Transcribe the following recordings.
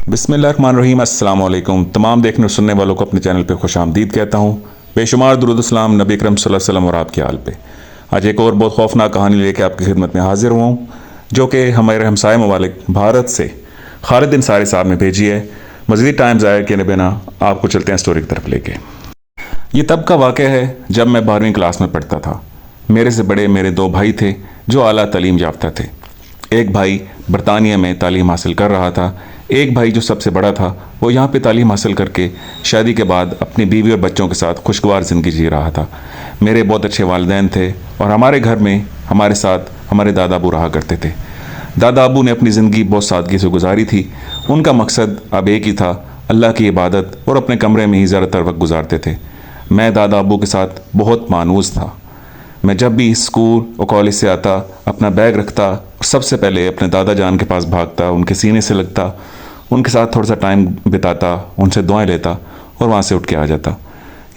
बिस्मिल्लाहिर्रहमानिर्रहीम। अस्सलाम वालेकुम। तमाम देखने और सुनने वालों को अपने चैनल पे खुश आमदीद कहता हूँ। बेशुमार दुरूद सलाम नबी अकरम सल्लल्लाहु अलैहि वसल्लम और आपके हाल पे। आज एक और बहुत खौफनाक कहानी लेके आपकी खिदमत में हाजिर हुआ हूँ, जो कि हमारे हमसाय ममालिक भारत से खालिद अंसारी साहब ने भेजी है। मज़ीद टाइम ज़ाया किए बिना आपको चलते हैं स्टोरी की तरफ लेके। ये तब का वाक़या है जब मैं 12वीं क्लास में पढ़ता था। मेरे से बड़े मेरे दो भाई थे जो आला तालीम याफ्ता थे। एक भाई बरतानिया में तालीम हासिल कर रहा था। एक भाई जो सबसे बड़ा था वो यहाँ पे तालीम हासिल करके शादी के बाद अपनी बीवी और बच्चों के साथ खुशगवार ज़िंदगी जी रहा था। मेरे बहुत अच्छे वालिदैन थे और हमारे घर में हमारे साथ हमारे दादा अबू रहा करते थे। दादा अबू ने अपनी ज़िंदगी बहुत सादगी से गुजारी थी। उनका मकसद अब एक ही था, अल्लाह की इबादत, और अपने कमरे में ही ज़्यादातर वक्त गुजारते थे। मैं दादा अबू के साथ बहुत मानूस था। मैं जब भी स्कूल और कॉलेज से आता, अपना बैग रखता, सबसे पहले अपने दादा जान के पास भागता, उनके सीने से लगता, उनके साथ थोड़ा सा टाइम बिताता, उनसे दुआएं लेता और वहाँ से उठ के आ जाता।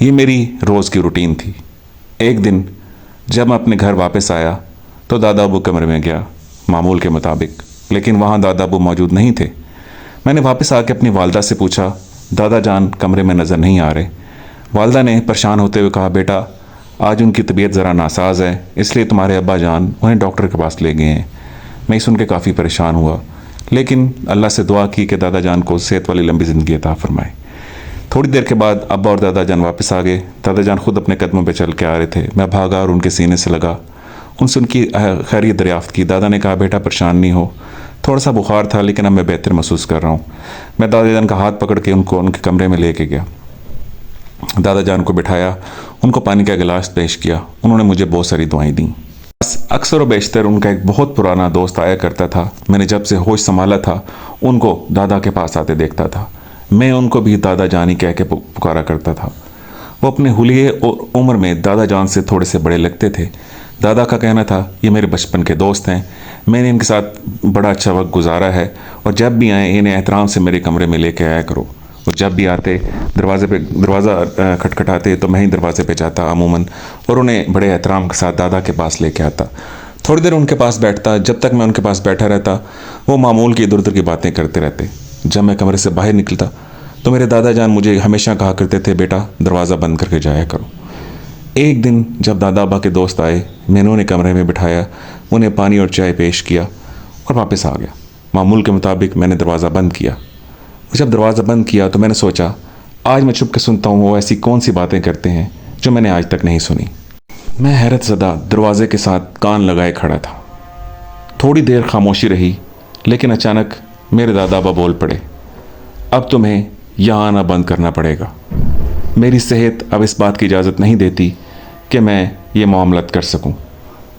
ये मेरी रोज़ की रूटीन थी। एक दिन जब मैं अपने घर वापस आया तो दादा अबू कमरे में गया मामूल के मुताबिक, लेकिन वहाँ दादा अबू मौजूद नहीं थे। मैंने वापस आके अपनी वालदा से पूछा, दादा जान कमरे में नज़र नहीं आ रहे। वालदा ने परेशान होते हुए कहा, बेटा आज उनकी तबीयत ज़रा नासाज है, इसलिए तुम्हारे अब्बा जान उन्हें डॉक्टर के पास ले गए हैं। मैं सुन के काफ़ी परेशान हुआ, लेकिन अल्लाह से दुआ की कि दादा जान को सेहत वाली लंबी ज़िंदगी अता फरमाए। थोड़ी देर के बाद अब्बा और दादा जान वापस आ गए। दादा जान खुद अपने कदमों पे चल के आ रहे थे। मैं भागा और उनके सीने से लगा, उनसे उनकी खैरियत दरियाफ्त की। दादा ने कहा, बेटा परेशान नहीं हो, थोड़ा सा बुखार था लेकिन अब मैं बेहतर महसूस कर रहा हूँ। मैं दादा जान का हाथ पकड़ के उनको उनके कमरे में लेके गया। दादा जान को बिठाया, उनको पानी का गिलास पेश किया। उन्होंने मुझे बहुत सारी दुआएं दी। अक्सर व बेशतर उनका एक बहुत पुराना दोस्त आया करता था। मैंने जब से होश संभाला था उनको दादा के पास आते देखता था। मैं उनको भी दादा जानी कह के पुकारा करता था। वो अपने हुलिये और उम्र में दादा जान से थोड़े से बड़े लगते थे। दादा का कहना था, ये मेरे बचपन के दोस्त हैं, मैंने इनके साथ बड़ा अच्छा वक्त गुजारा है और जब भी आए इन्हें एहतराम से मेरे कमरे में लेके आया करो। वो जब भी आते दरवाज़ा खटखटाते तो मैं ही दरवाजे पे जाता अमूमन और उन्हें बड़े एहतराम के साथ दादा के पास लेके आता। थोड़ी देर उनके पास बैठता। जब तक मैं उनके पास बैठा रहता वो मामूल की इधर उधर की बातें करते रहते। जब मैं कमरे से बाहर निकलता तो मेरे दादा जान मुझे हमेशा कहा करते थे, बेटा दरवाज़ा बंद करके जाया करो। एक दिन जब दादा अब्बा के दोस्त आए, मैंने उन्हें कमरे में बिठाया, उन्हें पानी और चाय पेश किया और वापस आ गया। मामूल के मुताबिक मैंने दरवाज़ा बंद किया। जब दरवाज़ा बंद किया तो मैंने सोचा, आज मैं छुप के सुनता हूँ वो ऐसी कौन सी बातें करते हैं जो मैंने आज तक नहीं सुनी। मैं हैरत ज़दा दरवाजे के साथ कान लगाए खड़ा था। थोड़ी देर खामोशी रही, लेकिन अचानक मेरे दादा अब्बा बोल पड़े, अब तुम्हें यहाँ आना बंद करना पड़ेगा। मेरी सेहत अब इस बात की इजाज़त नहीं देती कि मैं ये मामलत कर सकूँ।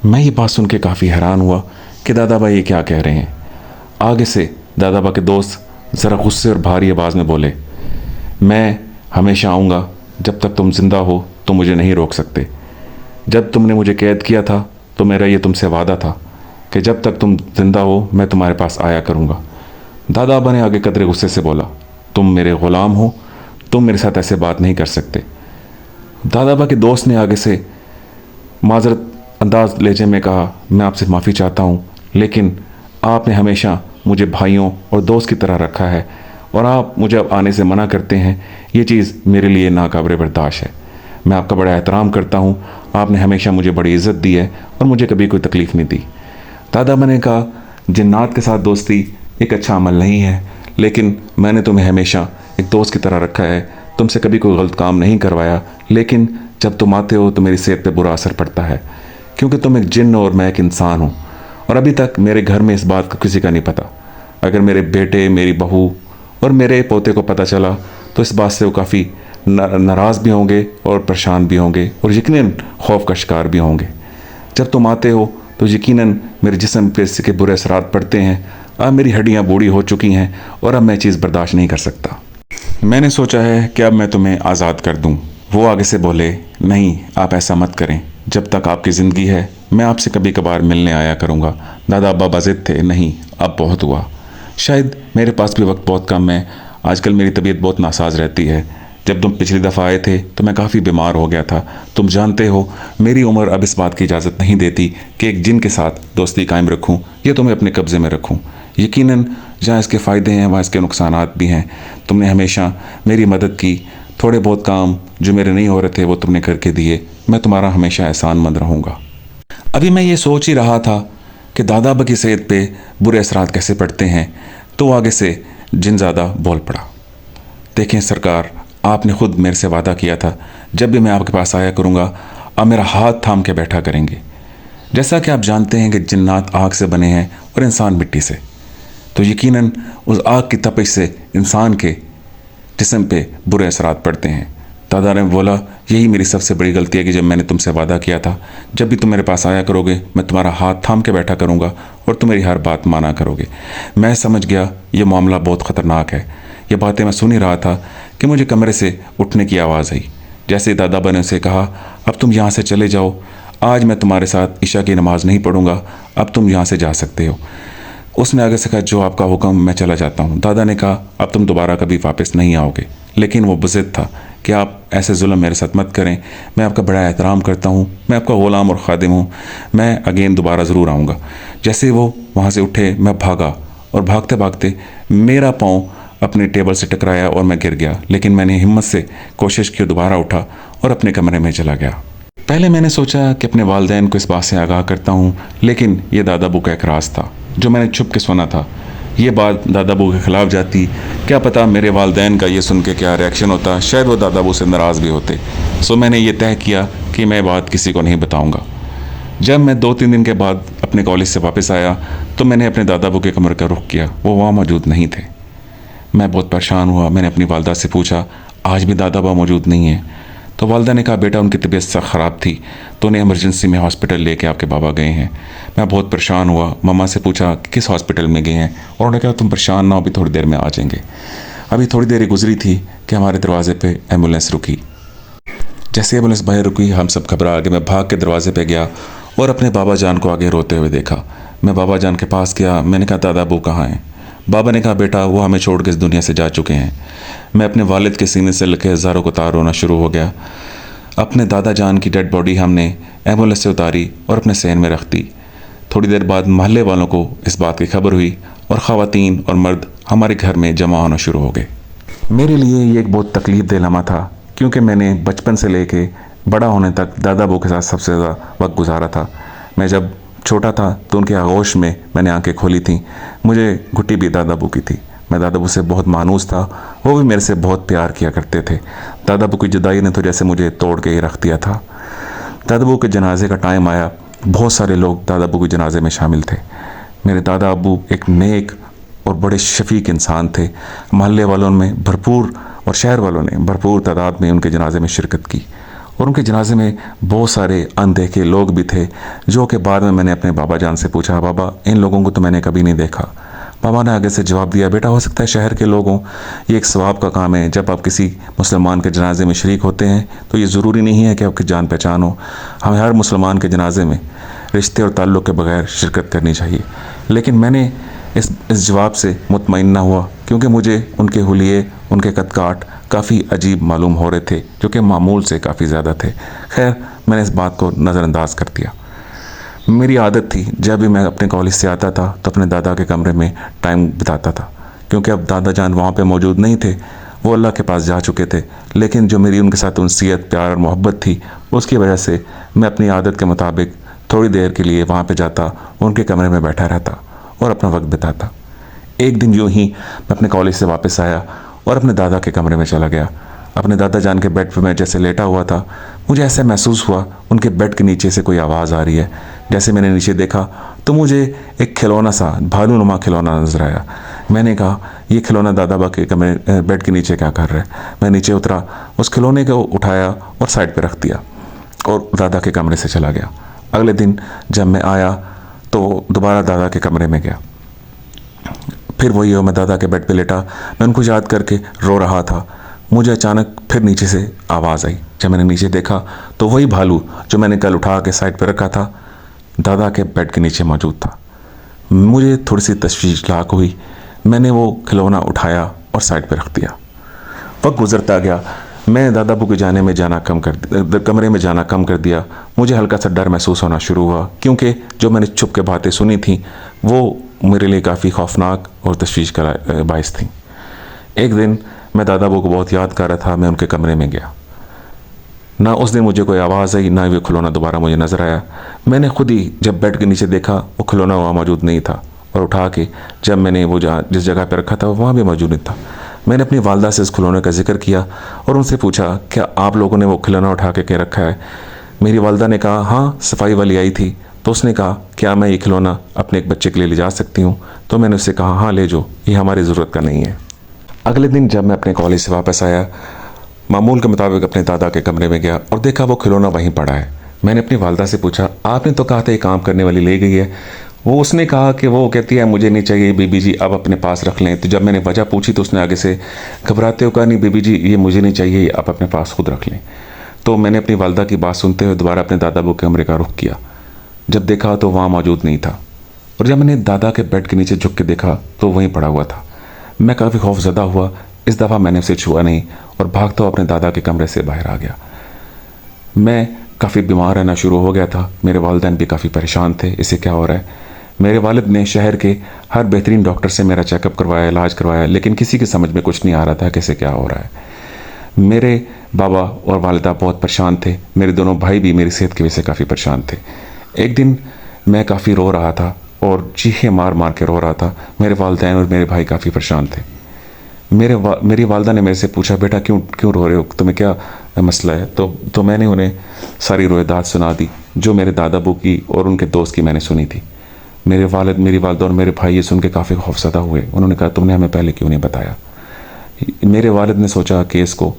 मैं ये बात सुन के काफ़ी हैरान हुआ कि दादा अब्बा ये क्या कह रहे हैं। आगे से दादा अब्बा के दोस्त ज़रा गुस्से और भारी आवाज़ में बोले, मैं हमेशा आऊँगा, जब तक तुम ज़िंदा हो तो मुझे नहीं रोक सकते। जब तुमने मुझे कैद किया था तो मेरा ये तुमसे वादा था कि जब तक तुम ज़िंदा हो मैं तुम्हारे पास आया करूँगा। दादा अब्बा ने आगे कदरे गुस्से से बोला, तुम मेरे ग़ुलाम हो, तुम मेरे साथ ऐसे बात नहीं कर सकते। दादा अब्बा के दोस्त ने आगे से माजरत अंदाज लहजे में कहा, मैं आपसे माफ़ी चाहता हूँ, लेकिन आपने हमेशा मुझे भाइयों और दोस्त की तरह रखा है और आप मुझे अब आने से मना करते हैं, ये चीज़ मेरे लिए नाकाबिल बर्दाश्त है। मैं आपका बड़ा एहतराम करता हूँ, आपने हमेशा मुझे बड़ी इज़्ज़त दी है और मुझे कभी कोई तकलीफ़ नहीं दी। दादा मैंने कहा, जिन्नात के साथ दोस्ती एक अच्छा अमल नहीं है, लेकिन मैंने तुम्हें हमेशा एक दोस्त की तरह रखा है, तुमसे कभी कोई गलत काम नहीं करवाया, लेकिन जब तुम आते हो तो मेरी सेहत पर बुरा असर पड़ता है, क्योंकि तुम एक जिन्न और मैं एक इंसान हूँ और अभी तक मेरे घर में इस बात का किसी का नहीं पता। अगर मेरे बेटे, मेरी बहू और मेरे पोते को पता चला तो इस बात से वो काफ़ी नाराज़ भी होंगे और परेशान भी होंगे और यकीनन खौफ का शिकार भी होंगे। जब तुम आते हो तो यकीनन मेरे जिस्म पे इसके बुरे असरात पड़ते हैं। अब मेरी हड्डियाँ बूढ़ी हो चुकी हैं और अब मैं चीज़ बर्दाश्त नहीं कर सकता। मैंने सोचा है कि अब मैं तुम्हें आज़ाद कर दूँ। वो आगे से बोले, नहीं आप ऐसा मत करें, जब तक आपकी ज़िंदगी है मैं आपसे कभी कभार मिलने आया करूँगा। दादा अब्बा बाज़िद थे, नहीं अब बहुत हुआ, शायद मेरे पास भी वक्त बहुत कम है, आजकल मेरी तबीयत बहुत नासाज रहती है, जब तुम पिछली दफ़ा आए थे तो मैं काफ़ी बीमार हो गया था। तुम जानते हो मेरी उम्र अब इस बात की इजाज़त नहीं देती कि एक जिन के साथ दोस्ती कायम रखूं या तुम्हें अपने कब्ज़े में रखूं। यकीनन जहाँ इसके फ़ायदे हैं वहाँ इसके नुकसानात भी हैं। तुमने हमेशा मेरी मदद की, थोड़े बहुत काम जो मेरे नहीं हो रहे थे वो तुमने करके दिए। मैं तुम्हारा हमेशा एहसानमंद रहूँगा। अभी मैं ये सोच ही रहा था कि दादा अब्बा की सेहत पे बुरे असरात कैसे पड़ते हैं, तो आगे से जिनज़ादा बोल पड़ा। देखें सरकार, आपने खुद मेरे से वादा किया था जब भी मैं आपके पास आया करूँगा आप मेरा हाथ थाम के बैठा करेंगे। जैसा कि आप जानते हैं कि जिन्नात आग से बने हैं और इंसान मिट्टी से, तो यकीनन उस आग की तपिश से इंसान के जिस्म पे बुरे असरात पड़ते हैं। दादा ने बोला, यही मेरी सबसे बड़ी गलती है कि जब मैंने तुमसे वादा किया था जब भी तुम मेरे पास आया करोगे मैं तुम्हारा हाथ थाम के बैठा करूँगा और तुम मेरी हर बात माना करोगे। मैं समझ गया ये मामला बहुत ख़तरनाक है। ये बातें मैं सुन ही रहा था कि मुझे कमरे से उठने की आवाज़ आई। जैसे दादा बने से कहा, अब तुम यहाँ से चले जाओ, आज मैं तुम्हारे साथ इशा की नमाज़ नहीं पढ़ूँगा, अब तुम यहाँ से जा सकते हो। उसने आगे से कहा, जो आपका हुक्म, मैं चला जाता हूँ। दादा ने कहा, अब तुम दोबारा कभी वापस नहीं आओगे। लेकिन वो बुज़िद था कि आप ऐसे जुल्म मेरे साथ मत करें, मैं आपका बड़ा एहतराम करता हूँ, मैं आपका ग़ुलाम और ख़ादिम हूँ, मैं अगेन दोबारा ज़रूर आऊँगा। जैसे वो वहाँ से उठे मैं भागा और भागते भागते मेरा पाँव अपने टेबल से टकराया और मैं गिर गया। लेकिन मैंने हिम्मत से कोशिश की, दोबारा उठा और अपने कमरे में चला गया। पहले मैंने सोचा कि अपने वालिदैन को इस बात से आगाह करता हूँ, लेकिन ये दादा अब्बू का एक राज था जो मैंने छुप के सुना था। ये बात दादा अब्बू के ख़िलाफ़ जाती, क्या पता मेरे वालिदैन का ये सुन के क्या रिएक्शन होता, शायद वो दादा अब्बू से नाराज़ भी होते। सो मैंने ये तय किया कि मैं बात किसी को नहीं बताऊँगा। जब मैं 2-3 दिन के बाद अपने कॉलेज से वापस आया तो मैंने अपने दादा अब्बू के कमरे का रुख किया। वो वहाँ मौजूद नहीं थे। मैं बहुत परेशान हुआ। मैंने अपनी वालदा से पूछा, आज भी दादा अब्बा मौजूद नहीं है? तो वालदा ने कहा, बेटा उनकी तबीयत सख्त ख़राब थी तो उन्हें इमरजेंसी में हॉस्पिटल लेके आपके बाबा गए हैं। मैं बहुत परेशान हुआ। मम्मा से पूछा किस हॉस्पिटल में गए हैं, और उन्होंने कहा तुम परेशान ना हो, अभी थोड़ी देर में आ जाएंगे। अभी थोड़ी देर ही गुजरी थी कि हमारे दरवाजे पे एम्बुलेंस रुकी। जैसे एम्बुलेंस बाहर रुकी हम सब घबरा गए। मैं भाग के दरवाजे पे गया और अपने बाबा जान को आगे रोते हुए देखा। मैं बाबा जान के पास गया। मैंने कहा, दादा अब्बू कहाँ हैं? बाबा ने कहा, बेटा वो हमें छोड़ के इस दुनिया से जा चुके हैं। मैं अपने वालिद के सीने से लगे हज़ारों को तार रोना शुरू हो गया। अपने दादा जान की डेड बॉडी हमने एम्बुलेंस से उतारी और अपने सहन में रख दी। थोड़ी देर बाद मोहल्ले वालों को इस बात की खबर हुई और ख़वातीन और मर्द हमारे घर में जमा होना शुरू हो गए। मेरे लिए ये एक बहुत तकलीफ़ दे लम्हा था, क्योंकि मैंने बचपन से लेके बड़ा होने तक दादा अब्बू के साथ सबसे ज़्यादा वक्त गुजारा था। मैं जब छोटा था तो उनके आगोश में मैंने आंखें खोली थीं। मुझे घुट्टी भी दादा अब्बू की थी। मैं दादा अब्बू से बहुत मानूस था, वो भी मेरे से बहुत प्यार किया करते थे। दादा अब्बू की जुदाई ने तो जैसे मुझे तोड़ के ही रख दिया था। दादा अब्बू के जनाजे का टाइम आया। बहुत सारे लोग दादा अब्बू के जनाजे में शामिल थे। मेरे दादा अब्बू एक नेक और बड़े शफीक इंसान थे। मोहल्ले वालों में भरपूर और शहर वालों ने भरपूर तादाद में उनके जनाजे में शिरकत की, और उनके जनाजे में बहुत सारे अनदेखे लोग भी थे, जो कि बाद में मैंने अपने बाबा जान से पूछा, बाबा इन लोगों को तो मैंने कभी नहीं देखा। बाबा ने आगे से जवाब दिया, बेटा हो सकता है शहर के लोग हों, ये एक सवाब का काम है। जब आप किसी मुसलमान के जनाजे में शरीक होते हैं तो ये ज़रूरी नहीं है कि आपकी जान पहचान हो। हमें हर मुसलमान के जनाजे में रिश्ते और ताल्लुक़ के बगैर शिरकत करनी चाहिए। लेकिन मैंने इस जवाब से मुतमईन ना हुआ, क्योंकि मुझे उनके हुलिये, उनके कदकाठ काफ़ी अजीब मालूम हो रहे थे, जो कि मामूल से काफ़ी ज़्यादा थे। खैर मैंने इस बात को नज़रअंदाज कर दिया। मेरी आदत थी जब भी मैं अपने कॉलेज से आता था तो अपने दादा के कमरे में टाइम बिताता था, क्योंकि अब दादा जान वहाँ पे मौजूद नहीं थे, वो अल्लाह के पास जा चुके थे। लेकिन जो मेरी उनके साथ उनसीयत, प्यार और मोहब्बत थी, उसकी वजह से मैं अपनी आदत के मुताबिक थोड़ी देर के लिए वहाँ पे जाता, उनके कमरे में बैठा रहता और अपना वक्त बिताता। एक दिन यूँ ही मैं अपने कॉलेज से वापस आया और अपने दादा के कमरे में चला गया। अपने दादा जान के बेड पे मैं जैसे लेटा हुआ था, मुझे ऐसा महसूस हुआ उनके बेड के नीचे से कोई आवाज़ आ रही है। जैसे मैंने नीचे देखा तो मुझे एक खिलौना सा, भालूनुमा खिलौना नजर आया। मैंने कहा, ये खिलौना दादा बा के कमरे बेड के नीचे क्या कर रहा है? मैं नीचे उतरा, उस खिलौने को उठाया और साइड पे रख दिया और दादा के कमरे से चला गया। अगले दिन जब मैं आया तो दोबारा दादा के कमरे में गया। फिर वही हो, मैं दादा के बेड पे लेटा, मैं उनको याद करके रो रहा था। मुझे अचानक फिर नीचे से आवाज़ आई। जब मैंने नीचे देखा तो वही भालू जो मैंने कल उठा के साइड पे रखा था, दादा के बेड के नीचे मौजूद था। मुझे थोड़ी सी तशवीश लाक हुई। मैंने वो खिलौना उठाया और साइड पे रख दिया। वक्त गुजरता गया। मैं दादा अबू के कमरे में जाना कम कर दिया। मुझे हल्का सा डर महसूस होना शुरू हुआ, क्योंकि जो मैंने छुप के बातें सुनी थी वो मेरे लिए काफ़ी खौफनाक और तशवीश का बायस थी। एक दिन मैं दादा अबू को बहुत याद कर रहा था। मैं उनके कमरे में गया। ना उस दिन मुझे कोई आवाज़ आई, ना वो खिलौना दोबारा मुझे नज़र आया। मैंने खुद ही जब बेड के नीचे देखा, वो खिलौना वहाँ मौजूद नहीं था, और उठा के जब मैंने वो जिस जगह पर रखा था वहाँ भी मौजूद नहीं था। मैंने अपनी वालदा से इस खिलौने का जिक्र किया और उनसे पूछा, क्या आप लोगों ने वो खिलौना उठा के रखा है? मेरी वालदा ने कहा, हाँ, सफाई वाली आई थी तो उसने कहा, क्या मैं ये खिलौना अपने एक बच्चे के लिए ले जा सकती हूँ? तो मैंने उससे कहा, हाँ ले जाओ, ये हमारी ज़रूरत का नहीं है। अगले दिन जब मैं अपने कॉलेज से वापस आया, मामूल के मुताबिक अपने दादा के कमरे में गया और देखा वो खिलौना वहीं पड़ा है। मैंने अपनी वालदा से पूछा, आपने तो कहा था ये काम करने वाली ले गई है। उसने कहा कि वो कहती है मुझे नहीं चाहिए बीबी जी, आप अपने पास रख लें। तो जब मैंने वजह पूछी तो उसने आगे से घबराते हुए कहा, नहीं बीबी जी, ये मुझे नहीं चाहिए, आप अपने पास खुद रख लें। तो मैंने अपनी वालदा की बात सुनते हुए दोबारा अपने दादा अबू के कमरे का रुख किया। जब देखा तो वहाँ मौजूद नहीं था, और जब मैंने दादा के बेड के नीचे झुक के देखा तो वहीं पड़ा हुआ था। मैं काफ़ी खौफजदा हुआ। इस दफ़ा मैंने उसे छुआ नहीं और भागता हुआ अपने दादा के कमरे से बाहर आ गया। मैं काफ़ी बीमार रहना शुरू हो गया था। मेरे वालिदैन भी काफ़ी परेशान थे, इसे क्या हो रहा है। मेरे वालिद ने शहर के हर बेहतरीन डॉक्टर से मेरा चेकअप करवाया, इलाज करवाया, लेकिन किसी के समझ में कुछ नहीं आ रहा था कि इसे क्या हो रहा है। मेरे बाबा और वालिदा बहुत परेशान थे। मेरे दोनों भाई भी मेरी सेहत की वजह से काफ़ी परेशान थे। एक दिन मैं काफ़ी रो रहा था और चीखें मार मार के रो रहा था। मेरे वालिदैन और मेरे भाई काफ़ी परेशान थे। मेरी वालदा ने मेरे से पूछा, बेटा क्यों रो रहे हो, तुम्हें क्या मसला है? तो मैंने उन्हें सारी रोयदात सुना दी जो मेरे दादा अबू की और उनके दोस्त की मैंने सुनी थी। मेरी वालदा और मेरे भाई ये सुन के काफ़ी खौफज़दा हुए। उन्होंने कहा, तुमने हमें पहले क्यों नहीं बताया? मेरे वालिद ने सोचा कि इसको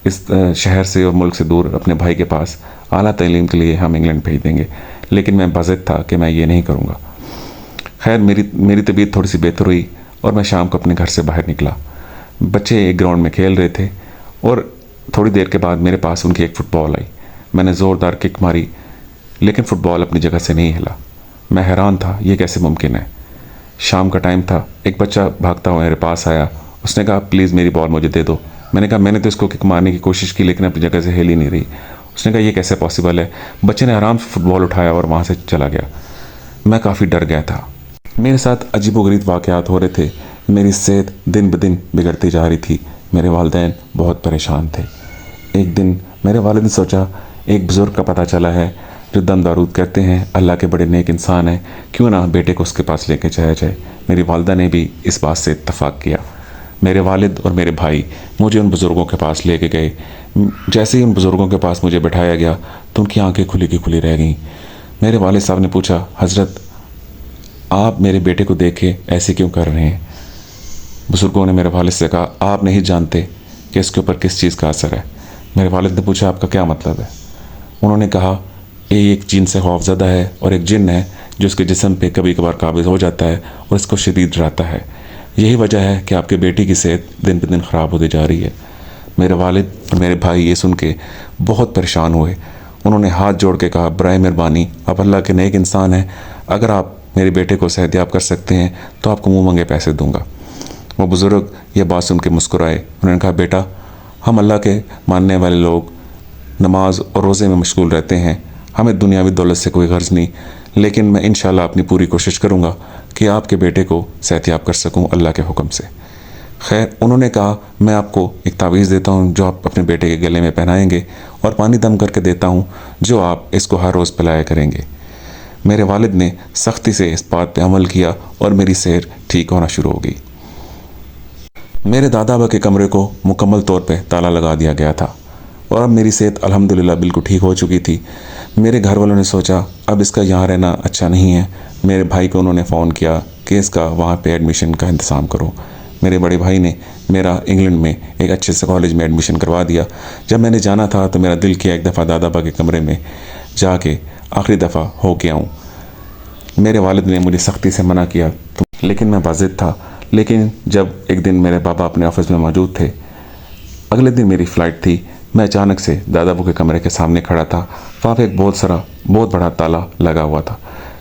इस शहर से और मुल्क से दूर अपने भाई के पास आला तालीम के लिए हम इंग्लैंड भेज देंगे, लेकिन मैं बज़िद था कि मैं ये नहीं करूँगा। खैर मेरी तबीयत थोड़ी सी बेहतर हुई और मैं शाम को अपने घर से बाहर निकला। बच्चे एक ग्राउंड में खेल रहे थे और थोड़ी देर के बाद मेरे पास उनकी एक फ़ुटबॉल आई। मैंने ज़ोरदार किक मारी, लेकिन फ़ुटबॉल अपनी जगह से नहीं हिला। मैं हैरान था, ये कैसे मुमकिन है। शाम का टाइम था। एक बच्चा भागता हुआ मेरे पास आया। उसने कहा, प्लीज़ मेरी बॉल मुझे दे दो। मैंने कहा, मैंने तो इसको किक मारने की कोशिश की, लेकिन अपनी जगह से हिल ही नहीं रही। उसने कहा, ये कैसे पॉसिबल है। बच्चे ने आराम से फ़ुटबॉल उठाया और वहाँ से चला गया। मैं काफ़ी डर गया था। मेरे साथ अजीबोगरीब वाक़यात हो रहे थे। मेरी सेहत दिन ब दिन बिगड़ती जा रही थी। मेरे वालिदैन बहुत परेशान थे। एक दिन मेरे वालिद ने सोचा, एक बुज़ुर्ग का पता चला है जो दम दारूद कहते हैं, अल्लाह के बड़े नेक इंसान हैं, क्यों ना बेटे को उसके पास लेके जाया जाए। मेरी वालदा ने भी इस बात से इत्तफाक किया। मेरे वालिद और मेरे भाई मुझे उन बुज़ुर्गों के पास लेके गए। जैसे ही उन बुज़ुर्गों के पास मुझे बैठाया गया तो उनकी आंखें खुली की खुली रह गईं। मेरे वालिद साहब ने पूछा, हज़रत आप मेरे बेटे को देख के ऐसे क्यों कर रहे हैं? बुज़ुर्गों ने मेरे वालिद से कहा, आप नहीं जानते कि इसके ऊपर किस चीज़ का असर है। मेरे वालिद ने पूछा, आपका क्या मतलब है? उन्होंने कहा, ये एक जिन से खौफज़दा है और एक जिन है जो उसके जिस्म पे कभी कभार काबिज़ हो जाता है और इसको शदीद डराता है। यही वजह है कि आपके बेटी की सेहत दिन ब दिन ख़राब होती जा रही है। मेरे वालिद और मेरे भाई ये सुन के बहुत परेशान हुए। उन्होंने हाथ जोड़ के कहा, बराए मेहरबानी, आप अल्लाह के नेक इंसान हैं, अगर आप मेरे बेटे को सेहतयाब कर सकते हैं तो आपको मुँह मंगे पैसे दूँगा। वो बुज़ुर्ग ये बात सुन के मुस्कुराए। उन्होंने कहा, बेटा, हम अल्लाह के मानने वाले लोग नमाज और रोज़े में मशगूल रहते हैं, हमें दुनियावी दौलत से कोई गर्ज नहीं, लेकिन मैं इंशाल्लाह अपनी पूरी कोशिश करूँगा कि आपके बेटे को सेहतयाब कर सकूँ अल्लाह के हुक्म से। खैर, उन्होंने कहा, मैं आपको एक तावीज़ देता हूँ जो आप अपने बेटे के गले में पहनाएंगे, और पानी दम करके देता हूँ जो आप इसको हर रोज़ पिलाया करेंगे। मेरे वालिद ने सख्ती से इस बात पर अमल किया और मेरी सेहत ठीक होना शुरू हो गई। मेरे दादा अबा के कमरे को मुकम्मल तौर पे ताला लगा दिया गया था और अब मेरी सेहत अल्हम्दुलिल्लाह बिल्कुल ठीक हो चुकी थी। मेरे घर वालों ने सोचा, अब इसका यहाँ रहना अच्छा नहीं है। मेरे भाई को उन्होंने फ़ोन किया कि इसका वहाँ पे एडमिशन का इंतज़ाम करो। मेरे बड़े भाई ने मेरा इंग्लैंड में एक अच्छे से कॉलेज में एडमिशन करवा दिया। जब मैंने जाना था तो मेरा दिल किया एक दफ़ा दादा अबा के कमरे में जाके आखिरी दफ़ा हो के आऊँ। मेरे वालिद ने मुझे सख्ती से मना किया, लेकिन मैं बाज़िद था। लेकिन जब एक दिन मेरे पापा अपने ऑफिस में मौजूद थे, अगले दिन मेरी फ़्लाइट थी, मैं अचानक से दादा अबू के कमरे के सामने खड़ा था। वहाँ पे एक बहुत बड़ा ताला लगा हुआ था।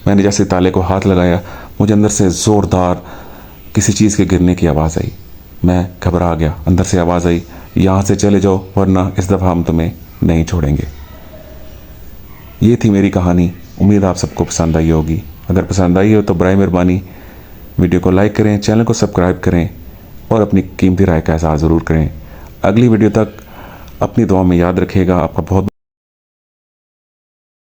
मैंने जैसे ताले को हाथ लगाया, मुझे अंदर से ज़ोरदार किसी चीज़ के गिरने की आवाज़ आई। मैं घबरा गया। अंदर से आवाज़ आई, यहाँ से चले जाओ, वरना इस दफ़ा हम तुम्हें नहीं छोड़ेंगे। ये थी मेरी कहानी। उम्मीद आप सबको पसंद आई होगी। अगर पसंद आई हो तो बराए मेहरबानी वीडियो को लाइक करें, चैनल को सब्सक्राइब करें और अपनी कीमती राय का इज़हार ज़रूर करें। अगली वीडियो तक अपनी दुआ में याद रखिएगा। आपका बहुत